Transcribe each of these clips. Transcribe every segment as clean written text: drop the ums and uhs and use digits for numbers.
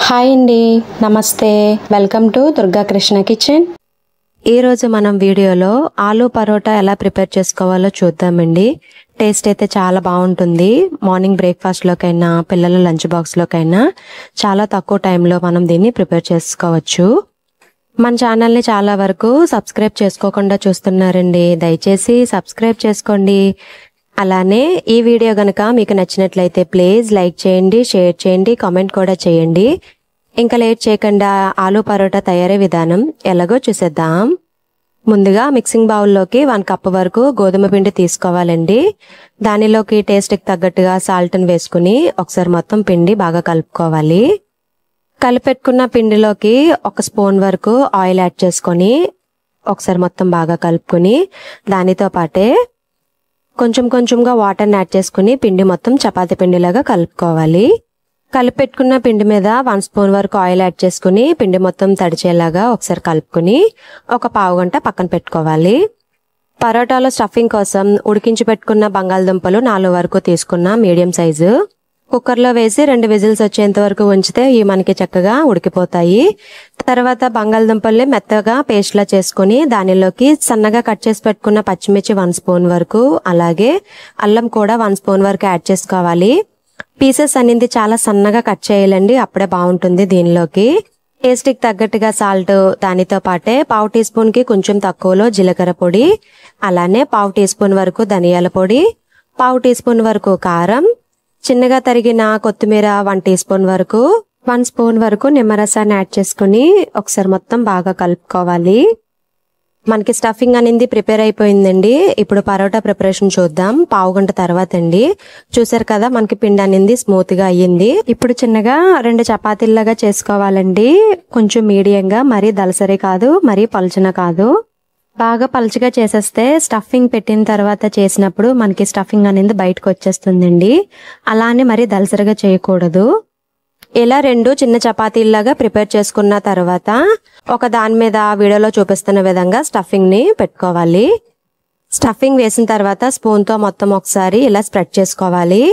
Hi అండి, నమస్తే. Welcome to Durga Krishna kitchen. ఈరోజు మనం వీడియోలో ఆలూ పరోటా ఎలా ప్రిపేర్ చేసుకోవాలో చూద్దామండి. టేస్ట్ అయితే చాలా బాగుంటుంది. మార్నింగ్ బ్రేక్ఫాస్ట్లోకైనా పిల్లల లంచ్ బాక్స్లోకైనా చాలా తక్కువ టైంలో మనం దీన్ని ప్రిపేర్ చేసుకోవచ్చు. మన ఛానల్ని చాలా వరకు సబ్స్క్రైబ్ చేసుకోకుండా చూస్తున్నారండి. దయచేసి సబ్స్క్రైబ్ చేసుకోండి. అలానే ఈ వీడియో గనక మీకు నచ్చినట్లయితే ప్లీజ్ లైక్ చేయండి, షేర్ చేయండి, కామెంట్ కూడా చేయండి. ఇంకా లేట్ చేయకుండా ఆలూ పరోటా తయారీ విధానం ఎలాగో చూసేద్దాం. ముందుగా మిక్సింగ్ బౌల్లోకి 1 కప్ వరకు గోధుమ పిండి తీసుకోవాలండి. దానిలోకి టేస్ట్కి తగ్గట్టుగా సాల్ట్ని వేసుకుని ఒకసారి మొత్తం పిండి బాగా కలుపుకోవాలి. కలిపెట్టుకున్న పిండిలోకి 1 స్పూన్ వరకు ఆయిల్ యాడ్ చేసుకొని ఒకసారి మొత్తం బాగా కలుపుకొని దానితో పాటే కొంచెంగా వాటర్ని యాడ్ చేసుకుని పిండి మొత్తం చపాతీ పిండిలాగా కలుపుకోవాలి. కలిపెట్టుకున్న పిండి మీద 1 స్పూన్ వరకు ఆయిల్ యాడ్ చేసుకుని పిండి మొత్తం తడిచేలాగా ఒకసారి కలుపుకుని ఒక పావు గంట పక్కన పెట్టుకోవాలి. పరోటాలో స్టఫింగ్ కోసం ఉడికించి పెట్టుకున్న బంగాళదుంపలు 4 వరకు తీసుకున్న మీడియం సైజు కుక్కర్లో వేసి 2 విజిల్స్ వచ్చేంత వరకు ఉంచితే ఇవి మనకి చక్కగా ఉడికిపోతాయి. తర్వాత బంగాళదుంపల్ని మెత్తగా పేస్ట్లా చేసుకుని దానిలోకి సన్నగా కట్ చేసి పెట్టుకున్న పచ్చిమిర్చి 1 స్పూన్ వరకు, అలాగే అల్లం కూడా 1 స్పూన్ వరకు యాడ్ చేసుకోవాలి. పీసెస్ అనేది చాలా సన్నగా కట్ చేయాలండి, అప్పుడే బాగుంటుంది. దీనిలోకి టేస్ట్కి తగ్గట్టుగా సాల్ట్, దానితో పాటే పావు టీ స్పూన్ కి కొంచెం తక్కువలో జీలకర్ర పొడి, అలానే పావు టీ స్పూన్ వరకు ధనియాల పొడి, పావు టీ స్పూన్ వరకు కారం, చిన్నగా తరిగిన కొత్తిమీర 1 టీ స్పూన్ వరకు, 1 స్పూన్ వరకు నిమ్మరసాన్ని యాడ్ చేసుకుని ఒకసారి మొత్తం బాగా కలుపుకోవాలి. మనకి స్టఫింగ్ అనేది ప్రిపేర్ అయిపోయిందండి. ఇప్పుడు పరోటా ప్రిపరేషన్ చూద్దాం. పావు గంట తర్వాత అండి. చూసారు కదా, మనకి పిండి అనేది స్మూత్ గా అయ్యింది. ఇప్పుడు చిన్నగా 2 చపాతీల్లాగా చేసుకోవాలండి. కొంచెం మీడియంగా, మరీ దలసరి కాదు, మరీ పలుచన కాదు. బాగా పలుచగా చేసేస్తే స్టఫింగ్ పెట్టిన తర్వాత చేసినప్పుడు మనకి స్టఫింగ్ అనేది బయటకు వచ్చేస్తుందండి. అలానే మరీ దలసరిగా చేయకూడదు. ఇలా 2 చిన్న చపాతీల్లాగా ప్రిపేర్ చేసుకున్న తర్వాత ఒక దాని మీద వీడియోలో చూపిస్తున్న విధంగా స్టఫింగ్ ని పెట్టుకోవాలి. స్టఫింగ్ వేసిన తర్వాత స్పూన్ తో మొత్తం ఒకసారి ఇలా స్ప్రెడ్ చేసుకోవాలి.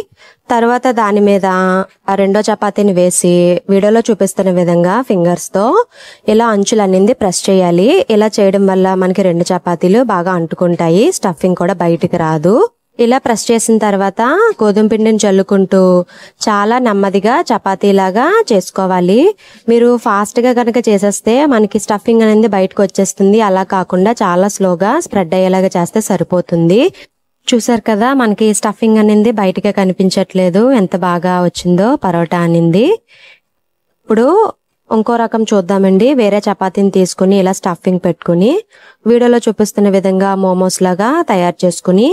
తర్వాత దాని మీద రెండో చపాతీని వేసి వీడియోలో చూపిస్తున్న విధంగా ఫింగర్స్ తో ఇలా అంచులు అనేది ప్రెస్ చేయాలి. ఇలా చేయడం వల్ల మనకి 2 చపాతీలు బాగా అంటుకుంటాయి, స్టఫింగ్ కూడా బయటికి రాదు. ఇలా ప్రెస్ చేసిన తర్వాత గోధుమ పిండిని చల్లుకుంటూ చాలా నెమ్మదిగా చపాతీలాగా చేసుకోవాలి. మీరు ఫాస్ట్ గా కనుక చేసేస్తే మనకి స్టఫింగ్ అనేది బయటకు వచ్చేస్తుంది. అలా కాకుండా చాలా స్లోగా స్ప్రెడ్ అయ్యేలాగా చేస్తే సరిపోతుంది. చూసారు కదా, మనకి స్టఫింగ్ అనేది బయటకే కనిపించట్లేదు. ఎంత బాగా వచ్చిందో పరోటా అనేది. ఇప్పుడు ఇంకో రకం చూద్దామండి. వేరే చపాతీని తీసుకుని ఇలా స్టఫింగ్ పెట్టుకుని వీడియోలో చూపిస్తున్న విధంగా మోమోస్ లాగా తయారు చేసుకుని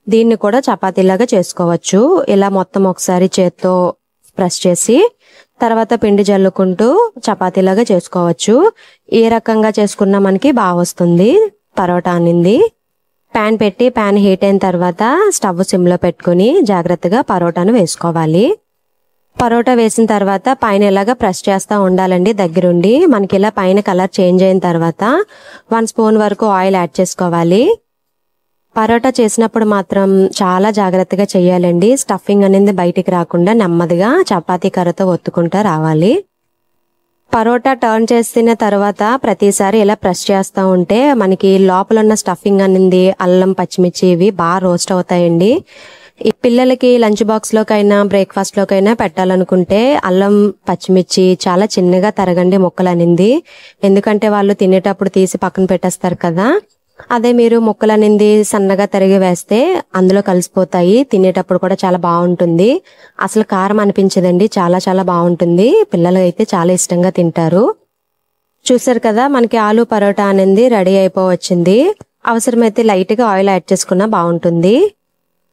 దీన్ని కూడా చపాతీలాగా చేసుకోవచ్చు. ఇలా మొత్తం ఒకసారి చేత్తో ప్రెస్ చేసి తర్వాత పిండి జల్లుకుంటూ చపాతీలాగా చేసుకోవచ్చు. ఏ రకంగా చేసుకున్నా మనకి బాగా వస్తుంది పరోటా అనేది. ప్యాన్ పెట్టి ప్యాన్ హీట్ అయిన తర్వాత స్టవ్ సిమ్ లో పెట్టుకుని జాగ్రత్తగా పరోటాను వేసుకోవాలి. పరోటా వేసిన తర్వాత పైన ఇలాగా ప్రెస్ చేస్తూ ఉండాలండి దగ్గరుండి. మనకి ఇలా పైన కలర్ చేంజ్ అయిన తర్వాత 1 స్పూన్ వరకు ఆయిల్ యాడ్ చేసుకోవాలి. పరోటా చేసినప్పుడు మాత్రం చాలా జాగ్రత్తగా చేయాలండి. స్టఫింగ్ అనేది బయటికి రాకుండా నెమ్మదిగా చపాతీ కర్రతో ఒత్తుకుంటూ రావాలి. పరోటా టర్న్ చేసిన తర్వాత ప్రతిసారి ఇలా ప్రెస్ చేస్తూ ఉంటే మనకి లోపల ఉన్న స్టఫింగ్ అనేది అల్లం, పచ్చిమిర్చి ఇవి బాగా రోస్ట్ అవుతాయండి. ఈ పిల్లలకి లంచ్ బాక్స్ లోకైనా బ్రేక్ఫాస్ట్ లోకైనా పెట్టాలనుకుంటే అల్లం, పచ్చిమిర్చి చాలా చిన్నగా తరగండి ముక్కలు అనేది. ఎందుకంటే వాళ్ళు తినేటప్పుడు తీసి పక్కన పెట్టేస్తారు కదా. అదే మీరు ముక్కలు అనేది సన్నగా తరిగి వేస్తే అందులో కలిసిపోతాయి. తినేటప్పుడు కూడా చాలా బాగుంటుంది. అసలు కారం అనిపించదండి, చాలా చాలా బాగుంటుంది. పిల్లలు అయితే చాలా ఇష్టంగా తింటారు. చూసారు కదా, మనకి ఆలూ పరోటా అనేది రెడీ అయిపోవచ్చింది. అవసరమైతే లైట్ గా ఆయిల్ యాడ్ చేసుకున్నా బాగుంటుంది.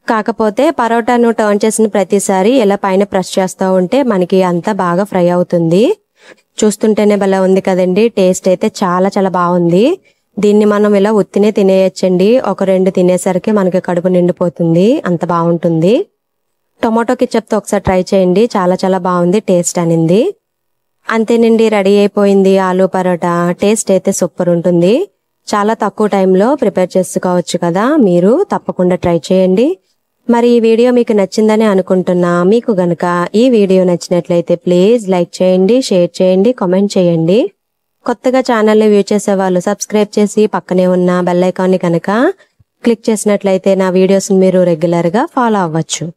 కాకపోతే పరోటాను టర్న్ చేసిన ప్రతిసారి ఇలా పైన ప్రెస్ చేస్తూ ఉంటే మనకి అంతా బాగా ఫ్రై అవుతుంది. చూస్తుంటేనే భలే ఉంది కదండి. టేస్ట్ అయితే చాలా చాలా బాగుంది. దీన్ని మనం ఇలా ఉత్తినే తినేయచ్చండి. ఒక 2 తినేసరికి మనకి కడుపు నిండిపోతుంది, అంత బాగుంటుంది. టొమాటో కెచప్తో ఒకసారి ట్రై చేయండి, చాలా చాలా బాగుంది టేస్ట్ అనేది. అంతేనండి, రెడీ అయిపోయింది ఆలూ పరోటా. టేస్ట్ అయితే సూపర్ ఉంటుంది. చాలా తక్కువ టైంలో ప్రిపేర్ చేసుకోవచ్చు కదా. మీరు తప్పకుండా ట్రై చేయండి. మరి ఈ వీడియో మీకు నచ్చిందని అనుకుంటున్నా. మీకు గనుక ఈ వీడియో నచ్చినట్లయితే ప్లీజ్ లైక్ చేయండి, షేర్ చేయండి, కామెంట్ చేయండి. కొత్తగా ఛానల్ని వ్యూ చేసే వాళ్ళు సబ్స్క్రైబ్ చేసి పక్కనే ఉన్న బెల్ ఐకాన్ని కనుక క్లిక్ చేసినట్లయితే నా వీడియోస్ని మీరు రెగ్యులర్గా ఫాలో అవ్వచ్చు.